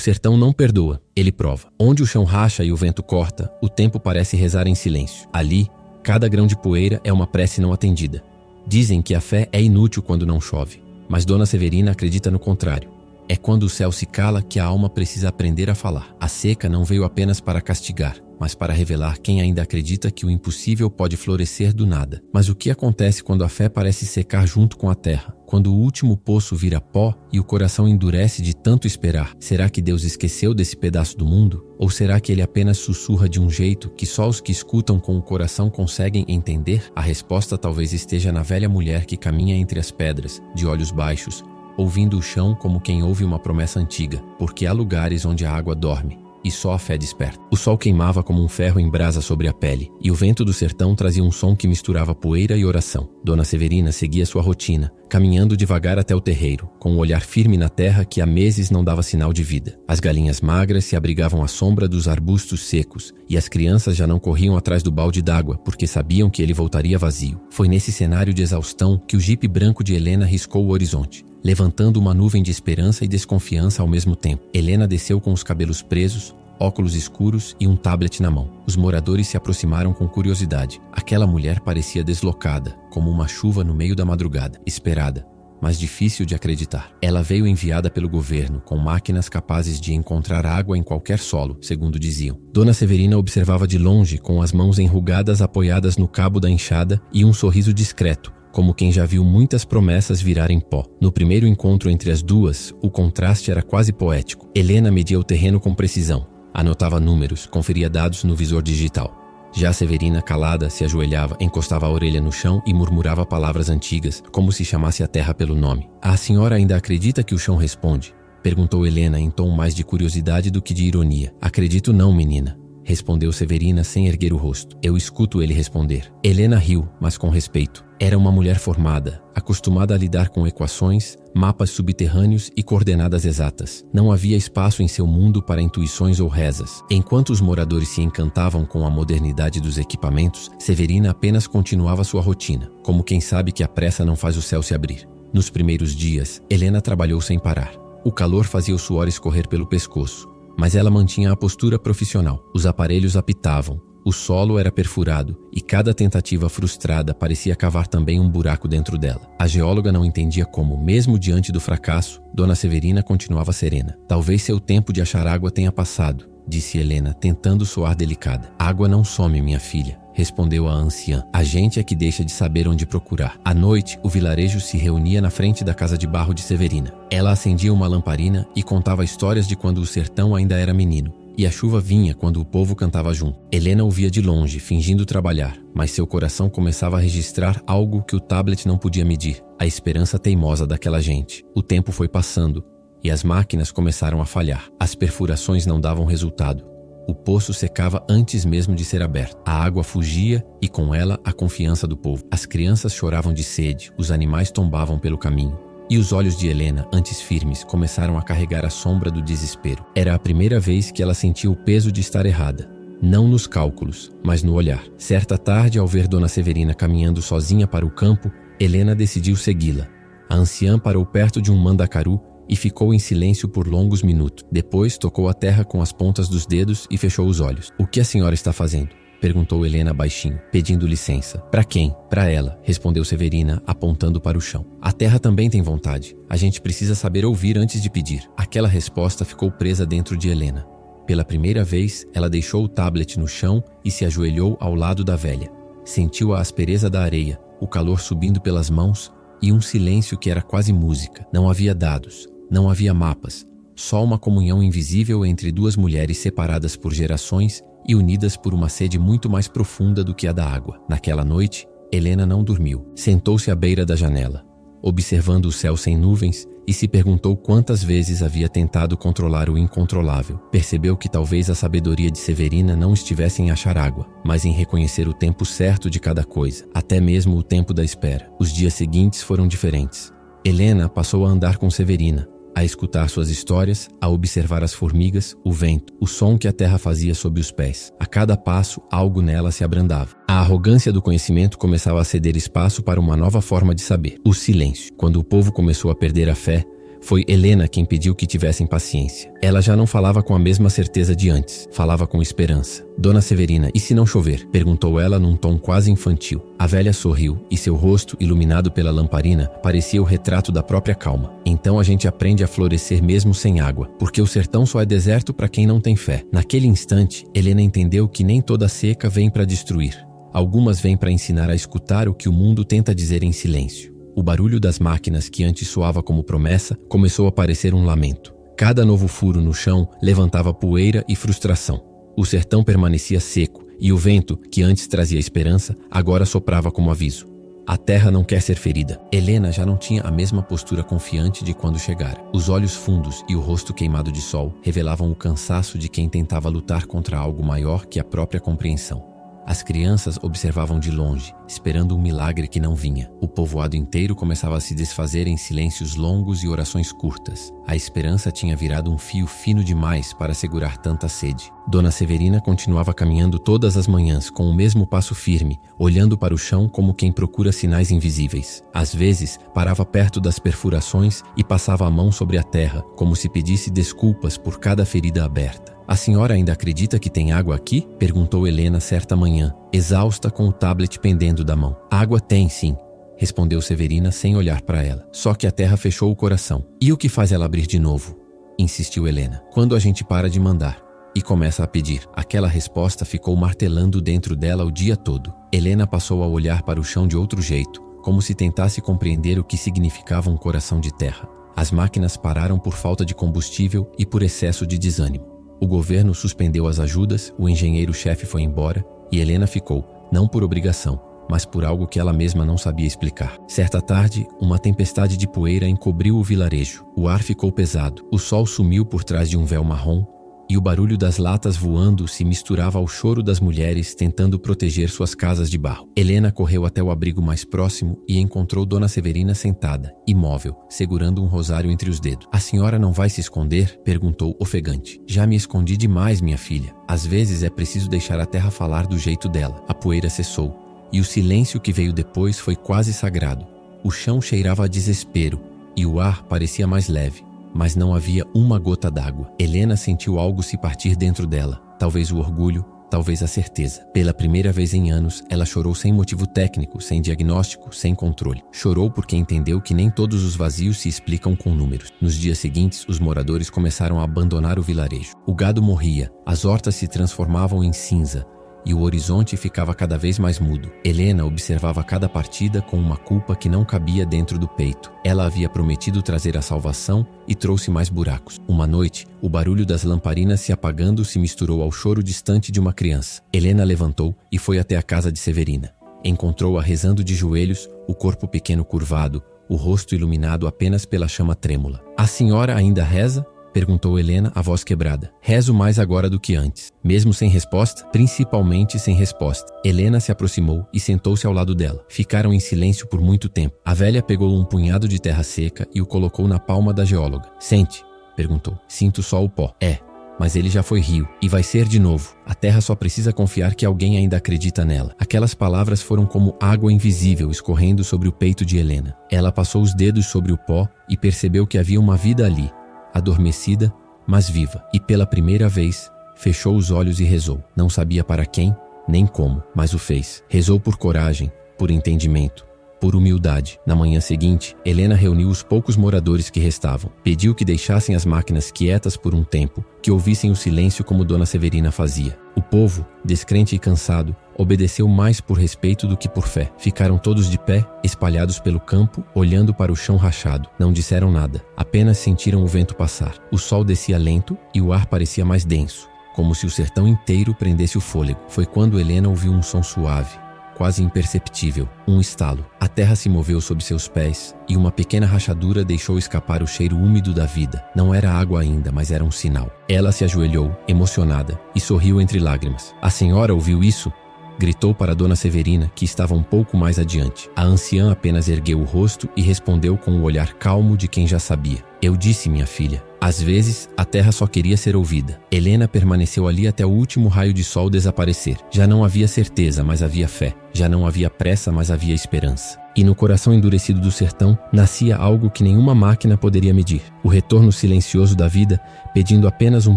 sertão não perdoa, ele prova. Onde o chão racha e o vento corta, o tempo parece rezar em silêncio. Ali, cada grão de poeira é uma prece não atendida. Dizem que a fé é inútil quando não chove, mas Dona Severina acredita no contrário. É quando o céu se cala que a alma precisa aprender a falar. A seca não veio apenas para castigar, mas para revelar quem ainda acredita que o impossível pode florescer do nada. Mas o que acontece quando a fé parece secar junto com a terra? Quando o último poço vira pó e o coração endurece de tanto esperar? Será que Deus esqueceu desse pedaço do mundo? Ou será que ele apenas sussurra de um jeito que só os que escutam com o coração conseguem entender? A resposta talvez esteja na velha mulher que caminha entre as pedras, de olhos baixos, ouvindo o chão como quem ouve uma promessa antiga, porque há lugares onde a água dorme e só a fé desperta. O sol queimava como um ferro em brasa sobre a pele, e o vento do sertão trazia um som que misturava poeira e oração. Dona Severina seguia sua rotina, caminhando devagar até o terreiro, com um olhar firme na terra que há meses não dava sinal de vida. As galinhas magras se abrigavam à sombra dos arbustos secos, e as crianças já não corriam atrás do balde d'água, porque sabiam que ele voltaria vazio. Foi nesse cenário de exaustão que o jipe branco de Helena riscou o horizonte, levantando uma nuvem de esperança e desconfiança ao mesmo tempo. Helena desceu com os cabelos presos, óculos escuros e um tablet na mão. Os moradores se aproximaram com curiosidade. Aquela mulher parecia deslocada, como uma chuva no meio da madrugada, esperada, mas difícil de acreditar. Ela veio enviada pelo governo, com máquinas capazes de encontrar água em qualquer solo, segundo diziam. Dona Severina observava de longe, com as mãos enrugadas apoiadas no cabo da enxada e um sorriso discreto, como quem já viu muitas promessas virarem pó. No primeiro encontro entre as duas, o contraste era quase poético. Helena media o terreno com precisão, anotava números, conferia dados no visor digital. Já Severina, calada, se ajoelhava, encostava a orelha no chão e murmurava palavras antigas, como se chamasse a terra pelo nome. "A senhora ainda acredita que o chão responde?" perguntou Helena em tom mais de curiosidade do que de ironia. "Acredito não, menina", respondeu Severina sem erguer o rosto. "Eu escuto ele responder." Helena riu, mas com respeito. Era uma mulher formada, acostumada a lidar com equações, mapas subterrâneos e coordenadas exatas. Não havia espaço em seu mundo para intuições ou rezas. Enquanto os moradores se encantavam com a modernidade dos equipamentos, Severina apenas continuava sua rotina, como quem sabe que a pressa não faz o céu se abrir. Nos primeiros dias, Helena trabalhou sem parar. O calor fazia o suor escorrer pelo pescoço, mas ela mantinha a postura profissional. Os aparelhos apitavam, o solo era perfurado e cada tentativa frustrada parecia cavar também um buraco dentro dela. A geóloga não entendia como, mesmo diante do fracasso, Dona Severina continuava serena. "Talvez seu tempo de achar água tenha passado", disse Helena, tentando soar delicada. "Água não some, minha filha", respondeu a anciã. "A gente é que deixa de saber onde procurar." À noite, o vilarejo se reunia na frente da casa de barro de Severina. Ela acendia uma lamparina e contava histórias de quando o sertão ainda era menino, e a chuva vinha quando o povo cantava junto. Helena ouvia de longe, fingindo trabalhar, mas seu coração começava a registrar algo que o tablet não podia medir: a esperança teimosa daquela gente. O tempo foi passando, e as máquinas começaram a falhar. As perfurações não davam resultado. O poço secava antes mesmo de ser aberto. A água fugia e com ela a confiança do povo. As crianças choravam de sede, os animais tombavam pelo caminho. E os olhos de Helena, antes firmes, começaram a carregar a sombra do desespero. Era a primeira vez que ela sentia o peso de estar errada. Não nos cálculos, mas no olhar. Certa tarde, ao ver Dona Severina caminhando sozinha para o campo, Helena decidiu segui-la. A anciã parou perto de um mandacaru e ficou em silêncio por longos minutos. Depois, tocou a terra com as pontas dos dedos e fechou os olhos. "O que a senhora está fazendo?" perguntou Helena baixinho, pedindo licença. "Para quem?" "Para ela", respondeu Severina, apontando para o chão. "A terra também tem vontade. A gente precisa saber ouvir antes de pedir." Aquela resposta ficou presa dentro de Helena. Pela primeira vez, ela deixou o tablet no chão e se ajoelhou ao lado da velha. Sentiu a aspereza da areia, o calor subindo pelas mãos e um silêncio que era quase música. Não havia dados, não havia mapas, só uma comunhão invisível entre duas mulheres separadas por gerações e unidas por uma sede muito mais profunda do que a da água. Naquela noite, Helena não dormiu. Sentou-se à beira da janela, observando o céu sem nuvens, e se perguntou quantas vezes havia tentado controlar o incontrolável. Percebeu que talvez a sabedoria de Severina não estivesse em achar água, mas em reconhecer o tempo certo de cada coisa, até mesmo o tempo da espera. Os dias seguintes foram diferentes. Helena passou a andar com Severina, a escutar suas histórias, a observar as formigas, o vento, o som que a terra fazia sob os pés. A cada passo, algo nela se abrandava. A arrogância do conhecimento começava a ceder espaço para uma nova forma de saber: o silêncio. Quando o povo começou a perder a fé, Foi Helena quem pediu que tivessem paciência. Ela já não falava com a mesma certeza de antes, falava com esperança. Dona Severina, e se não chover? Perguntou ela num tom quase infantil. A velha sorriu e seu rosto, iluminado pela lamparina, parecia o retrato da própria calma. Então a gente aprende a florescer mesmo sem água, porque o sertão só é deserto para quem não tem fé. Naquele instante, Helena entendeu que nem toda seca vem para destruir. Algumas vêm para ensinar a escutar o que o mundo tenta dizer em silêncio. O barulho das máquinas, que antes soava como promessa, começou a parecer um lamento. Cada novo furo no chão levantava poeira e frustração. O sertão permanecia seco e o vento, que antes trazia esperança, agora soprava como aviso. A terra não quer ser ferida. Helena já não tinha a mesma postura confiante de quando chegara. Os olhos fundos e o rosto queimado de sol revelavam o cansaço de quem tentava lutar contra algo maior que a própria compreensão. As crianças observavam de longe, esperando um milagre que não vinha. O povoado inteiro começava a se desfazer em silêncios longos e orações curtas. A esperança tinha virado um fio fino demais para segurar tanta sede. Dona Severina continuava caminhando todas as manhãs com o mesmo passo firme, olhando para o chão como quem procura sinais invisíveis. Às vezes, parava perto das perfurações e passava a mão sobre a terra, como se pedisse desculpas por cada ferida aberta. A senhora ainda acredita que tem água aqui? Perguntou Helena certa manhã, exausta com o tablet pendendo da mão. Água tem, sim, respondeu Severina sem olhar para ela. Só que a terra fechou o coração. E o que faz ela abrir de novo? Insistiu Helena. Quando a gente para de mandar e começa a pedir. Aquela resposta ficou martelando dentro dela o dia todo. Helena passou a olhar para o chão de outro jeito, como se tentasse compreender o que significava um coração de terra. As máquinas pararam por falta de combustível e por excesso de desânimo. O governo suspendeu as ajudas, o engenheiro-chefe foi embora e Helena ficou, não por obrigação, mas por algo que ela mesma não sabia explicar. Certa tarde, uma tempestade de poeira encobriu o vilarejo. O ar ficou pesado, o sol sumiu por trás de um véu marrom e o barulho das latas voando se misturava ao choro das mulheres tentando proteger suas casas de barro. Helena correu até o abrigo mais próximo e encontrou Dona Severina sentada, imóvel, segurando um rosário entre os dedos. "A senhora não vai se esconder?" perguntou ofegante. "Já me escondi demais, minha filha. Às vezes é preciso deixar a terra falar do jeito dela." A poeira cessou, e o silêncio que veio depois foi quase sagrado. O chão cheirava a desespero, e o ar parecia mais leve. Mas não havia uma gota d'água. Helena sentiu algo se partir dentro dela. Talvez o orgulho, talvez a certeza. Pela primeira vez em anos, ela chorou sem motivo técnico, sem diagnóstico, sem controle. Chorou porque entendeu que nem todos os vazios se explicam com números. Nos dias seguintes, os moradores começaram a abandonar o vilarejo. O gado morria, as hortas se transformavam em cinza, e o horizonte ficava cada vez mais mudo. Helena observava cada partida com uma culpa que não cabia dentro do peito. Ela havia prometido trazer a salvação e trouxe mais buracos. Uma noite, o barulho das lamparinas se apagando se misturou ao choro distante de uma criança. Helena levantou e foi até a casa de Severina. Encontrou-a rezando de joelhos, o corpo pequeno curvado, o rosto iluminado apenas pela chama trêmula. "A senhora ainda reza?" perguntou Helena, a voz quebrada. "Rezo mais agora do que antes." Mesmo sem resposta? Principalmente sem resposta. Helena se aproximou e sentou-se ao lado dela. Ficaram em silêncio por muito tempo. A velha pegou um punhado de terra seca e o colocou na palma da geóloga. "Sente?" perguntou. "Sinto só o pó." "É, mas ele já foi rio e vai ser de novo. A terra só precisa confiar que alguém ainda acredita nela." Aquelas palavras foram como água invisível escorrendo sobre o peito de Helena. Ela passou os dedos sobre o pó e percebeu que havia uma vida ali. Adormecida, mas viva. E pela primeira vez, fechou os olhos e rezou. Não sabia para quem, nem como, mas o fez. Rezou por coragem, por entendimento, por humildade. Na manhã seguinte, Helena reuniu os poucos moradores que restavam. Pediu que deixassem as máquinas quietas por um tempo, que ouvissem o silêncio como Dona Severina fazia. O povo, descrente e cansado, obedeceu mais por respeito do que por fé. Ficaram todos de pé, espalhados pelo campo, olhando para o chão rachado. Não disseram nada, apenas sentiram o vento passar. O sol descia lento e o ar parecia mais denso, como se o sertão inteiro prendesse o fôlego. Foi quando Helena ouviu um som suave, quase imperceptível, um estalo. A terra se moveu sob seus pés e uma pequena rachadura deixou escapar o cheiro úmido da vida. Não era água ainda, mas era um sinal. Ela se ajoelhou, emocionada, e sorriu entre lágrimas. "A senhora ouviu isso?" gritou para Dona Severina, que estava um pouco mais adiante. A anciã apenas ergueu o rosto e respondeu com o olhar calmo de quem já sabia. "Eu disse, minha filha. Às vezes, a terra só queria ser ouvida." Helena permaneceu ali até o último raio de sol desaparecer. Já não havia certeza, mas havia fé. Já não havia pressa, mas havia esperança. E no coração endurecido do sertão nascia algo que nenhuma máquina poderia medir: o retorno silencioso da vida, pedindo apenas um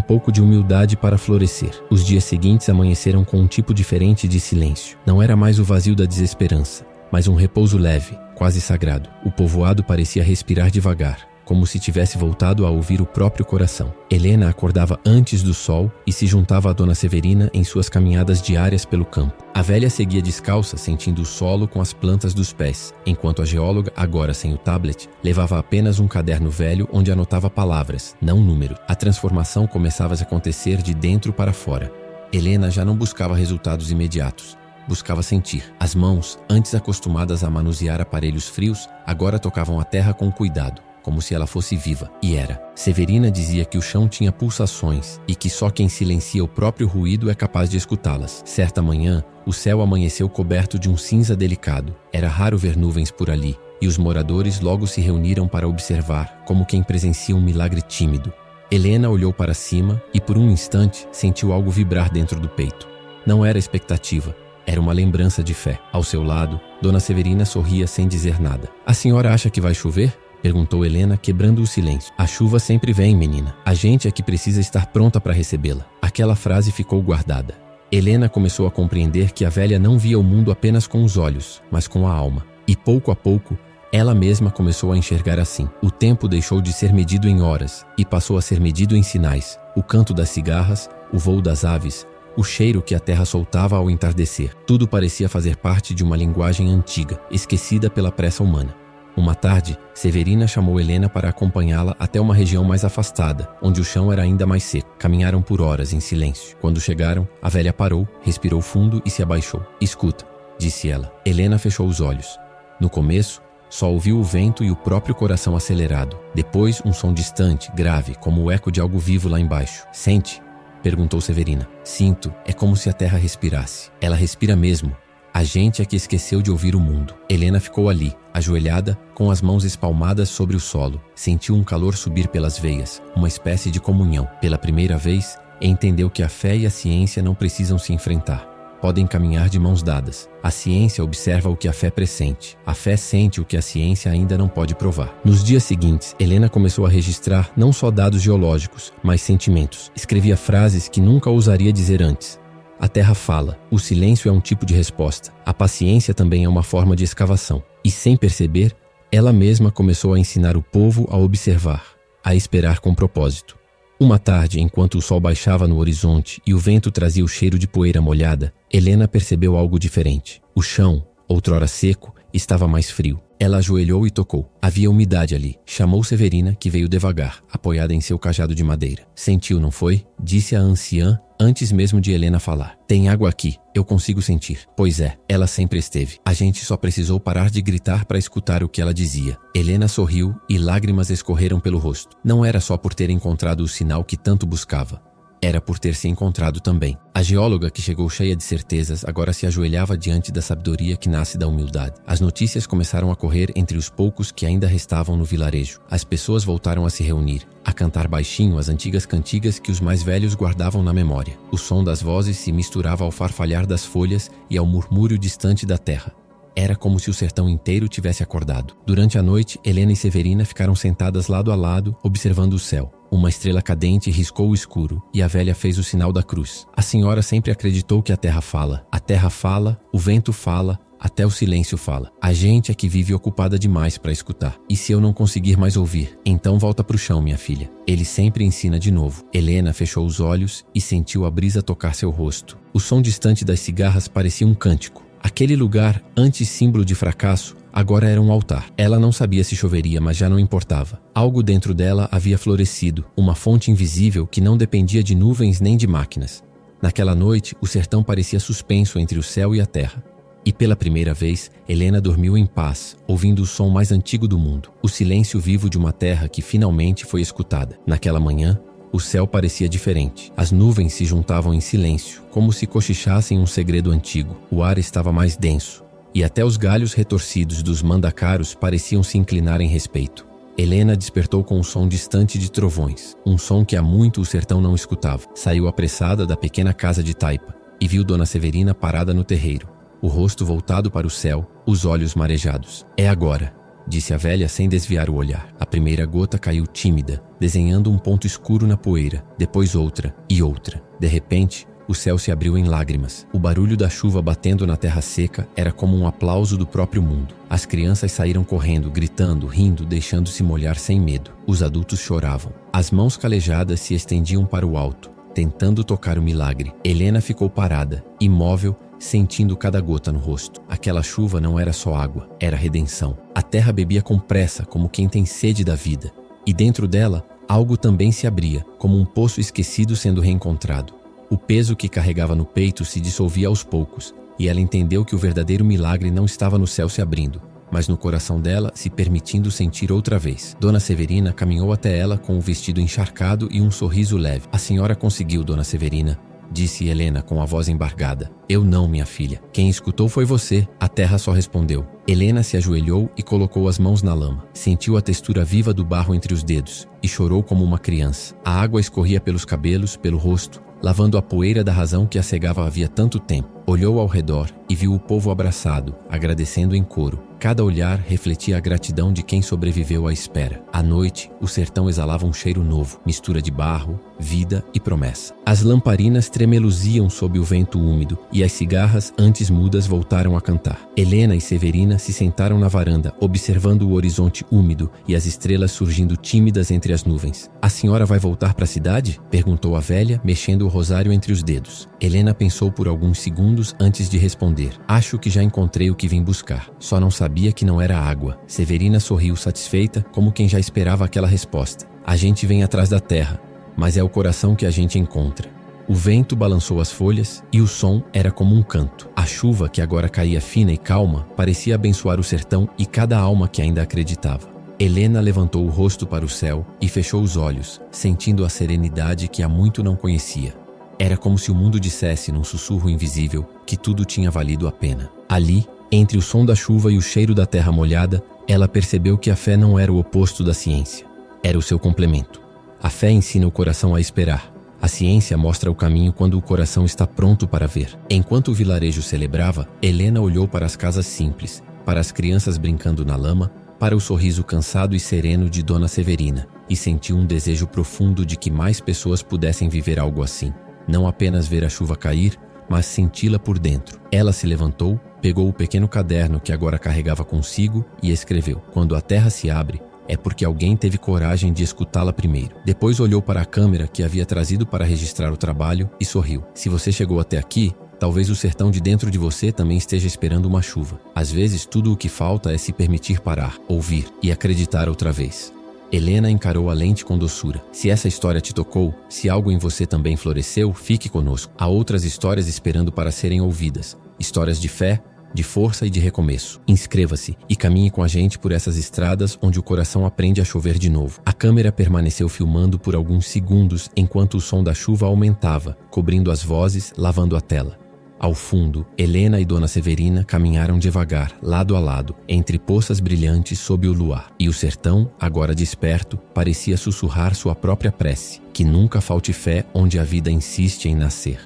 pouco de humildade para florescer. Os dias seguintes amanheceram com um tipo diferente de silêncio. Não era mais o vazio da desesperança, mas um repouso leve, quase sagrado. O povoado parecia respirar devagar, como se tivesse voltado a ouvir o próprio coração. Helena acordava antes do sol e se juntava a Dona Severina em suas caminhadas diárias pelo campo. A velha seguia descalça, sentindo o solo com as plantas dos pés, enquanto a geóloga, agora sem o tablet, levava apenas um caderno velho onde anotava palavras, não números. A transformação começava a acontecer de dentro para fora. Helena já não buscava resultados imediatos. Buscava sentir. As mãos, antes acostumadas a manusear aparelhos frios, agora tocavam a terra com cuidado, como se ela fosse viva, e era. Severina dizia que o chão tinha pulsações e que só quem silencia o próprio ruído é capaz de escutá-las. Certa manhã, o céu amanheceu coberto de um cinza delicado. Era raro ver nuvens por ali, e os moradores logo se reuniram para observar, como quem presencia um milagre tímido. Helena olhou para cima e, por um instante, sentiu algo vibrar dentro do peito. Não era expectativa. Era uma lembrança de fé. Ao seu lado, Dona Severina sorria sem dizer nada. "A senhora acha que vai chover?" perguntou Helena, quebrando o silêncio. "A chuva sempre vem, menina. A gente é que precisa estar pronta para recebê-la." Aquela frase ficou guardada. Helena começou a compreender que a velha não via o mundo apenas com os olhos, mas com a alma. E pouco a pouco, ela mesma começou a enxergar assim. O tempo deixou de ser medido em horas e passou a ser medido em sinais. O canto das cigarras, o voo das aves, o cheiro que a terra soltava ao entardecer. Tudo parecia fazer parte de uma linguagem antiga, esquecida pela pressa humana. Uma tarde, Severina chamou Helena para acompanhá-la até uma região mais afastada, onde o chão era ainda mais seco. Caminharam por horas em silêncio. Quando chegaram, a velha parou, respirou fundo e se abaixou. "Escuta", disse ela. Helena fechou os olhos. No começo, só ouviu o vento e o próprio coração acelerado. Depois, um som distante, grave, como o eco de algo vivo lá embaixo. "Sente?", perguntou Severina. "Sinto, é como se a terra respirasse." "Ela respira mesmo. A gente é que esqueceu de ouvir o mundo." Helena ficou ali, ajoelhada, com as mãos espalmadas sobre o solo. Sentiu um calor subir pelas veias, uma espécie de comunhão. Pela primeira vez, entendeu que a fé e a ciência não precisam se enfrentar. Podem caminhar de mãos dadas. A ciência observa o que a fé pressente. A fé sente o que a ciência ainda não pode provar. Nos dias seguintes, Helena começou a registrar não só dados geológicos, mas sentimentos. Escrevia frases que nunca ousaria dizer antes. A terra fala. O silêncio é um tipo de resposta. A paciência também é uma forma de escavação. E sem perceber, ela mesma começou a ensinar o povo a observar, a esperar com propósito. Uma tarde, enquanto o sol baixava no horizonte e o vento trazia o cheiro de poeira molhada, Helena percebeu algo diferente. O chão, outrora seco, estava mais frio. Ela ajoelhou e tocou. Havia umidade ali. Chamou Severina, que veio devagar, apoiada em seu cajado de madeira. "Sentiu, não foi?", disse a anciã, antes mesmo de Helena falar. "Tem água aqui, eu consigo sentir." "Pois é, ela sempre esteve. A gente só precisou parar de gritar para escutar o que ela dizia." Helena sorriu e lágrimas escorreram pelo rosto. Não era só por ter encontrado o sinal que tanto buscava. Era por ter se encontrado também. A geóloga, que chegou cheia de certezas, agora se ajoelhava diante da sabedoria que nasce da humildade. As notícias começaram a correr entre os poucos que ainda restavam no vilarejo. As pessoas voltaram a se reunir, a cantar baixinho as antigas cantigas que os mais velhos guardavam na memória. O som das vozes se misturava ao farfalhar das folhas e ao murmúrio distante da terra. Era como se o sertão inteiro tivesse acordado. Durante a noite, Helena e Severina ficaram sentadas lado a lado, observando o céu. Uma estrela cadente riscou o escuro e a velha fez o sinal da cruz. A senhora sempre acreditou que a terra fala. A terra fala, o vento fala, até o silêncio fala. A gente é que vive ocupada demais para escutar. E se eu não conseguir mais ouvir, então volta pro chão, minha filha. Ele sempre ensina de novo. Helena fechou os olhos e sentiu a brisa tocar seu rosto. O som distante das cigarras parecia um cântico. Aquele lugar, antes símbolo de fracasso, agora era um altar. Ela não sabia se choveria, mas já não importava. Algo dentro dela havia florescido, uma fonte invisível que não dependia de nuvens nem de máquinas. Naquela noite, o sertão parecia suspenso entre o céu e a terra. E pela primeira vez, Helena dormiu em paz, ouvindo o som mais antigo do mundo, o silêncio vivo de uma terra que finalmente foi escutada. Naquela manhã, o céu parecia diferente. As nuvens se juntavam em silêncio, como se cochichassem um segredo antigo. O ar estava mais denso, e até os galhos retorcidos dos mandacaros pareciam se inclinar em respeito. Helena despertou com um som distante de trovões, um som que há muito o sertão não escutava. Saiu apressada da pequena casa de taipa e viu Dona Severina parada no terreiro. o rosto voltado para o céu, os olhos marejados. É agora, disse a velha sem desviar o olhar. A primeira gota caiu tímida, desenhando um ponto escuro na poeira, depois outra e outra. De repente, o céu se abriu em lágrimas. O barulho da chuva batendo na terra seca era como um aplauso do próprio mundo. As crianças saíram correndo, gritando, rindo, deixando-se molhar sem medo. Os adultos choravam. As mãos calejadas se estendiam para o alto, tentando tocar o milagre. Helena ficou parada, imóvel, sentindo cada gota no rosto. Aquela chuva não era só água, era redenção. A terra bebia com pressa, como quem tem sede da vida. E dentro dela, algo também se abria, como um poço esquecido sendo reencontrado. O peso que carregava no peito se dissolvia aos poucos, e ela entendeu que o verdadeiro milagre não estava no céu se abrindo, mas no coração dela se permitindo sentir outra vez. Dona Severina caminhou até ela com o vestido encharcado e um sorriso leve. "A senhora conseguiu, Dona Severina", disse Helena com a voz embargada. "Eu não, minha filha. Quem escutou foi você", a terra só respondeu. Helena se ajoelhou e colocou as mãos na lama. Sentiu a textura viva do barro entre os dedos e chorou como uma criança. A água escorria pelos cabelos, pelo rosto, lavando a poeira da razão que a cegava havia tanto tempo. Olhou ao redor e viu o povo abraçado, agradecendo em coro. Cada olhar refletia a gratidão de quem sobreviveu à espera. À noite, o sertão exalava um cheiro novo, mistura de barro, vida e promessa. As lamparinas tremeluziam sob o vento úmido e as cigarras, antes mudas, voltaram a cantar. Helena e Severina se sentaram na varanda, observando o horizonte úmido e as estrelas surgindo tímidas entre as nuvens. "A senhora vai voltar para a cidade?", perguntou a velha, mexendo o rosário entre os dedos. Helena pensou por alguns segundos antes de responder. "Acho que já encontrei o que vim buscar. Só não sabia que não era água." Severina sorriu satisfeita, como quem já esperava aquela resposta. "A gente vem atrás da terra, mas é o coração que a gente encontra." O vento balançou as folhas e o som era como um canto. A chuva, que agora caía fina e calma, parecia abençoar o sertão e cada alma que ainda acreditava. Helena levantou o rosto para o céu e fechou os olhos, sentindo a serenidade que há muito não conhecia. Era como se o mundo dissesse num sussurro invisível que tudo tinha valido a pena. Ali, entre o som da chuva e o cheiro da terra molhada, ela percebeu que a fé não era o oposto da ciência. Era o seu complemento. A fé ensina o coração a esperar. A ciência mostra o caminho quando o coração está pronto para ver. Enquanto o vilarejo celebrava, Helena olhou para as casas simples, para as crianças brincando na lama, para o sorriso cansado e sereno de Dona Severina, e sentiu um desejo profundo de que mais pessoas pudessem viver algo assim. Não apenas ver a chuva cair, mas senti-la por dentro. Ela se levantou, pegou o pequeno caderno que agora carregava consigo e escreveu: "Quando a terra se abre, é porque alguém teve coragem de escutá-la primeiro." Depois olhou para a câmera que havia trazido para registrar o trabalho e sorriu. "Se você chegou até aqui, talvez o sertão de dentro de você também esteja esperando uma chuva. Às vezes, tudo o que falta é se permitir parar, ouvir e acreditar outra vez." Helena encarou a lente com doçura. "Se essa história te tocou, se algo em você também floresceu, fique conosco. Há outras histórias esperando para serem ouvidas. Histórias de fé, de força e de recomeço. Inscreva-se e caminhe com a gente por essas estradas onde o coração aprende a chover de novo." A câmera permaneceu filmando por alguns segundos enquanto o som da chuva aumentava, cobrindo as vozes, lavando a tela. Ao fundo, Helena e Dona Severina caminharam devagar, lado a lado, entre poças brilhantes sob o luar. E o sertão, agora desperto, parecia sussurrar sua própria prece: que nunca falte fé onde a vida insiste em nascer.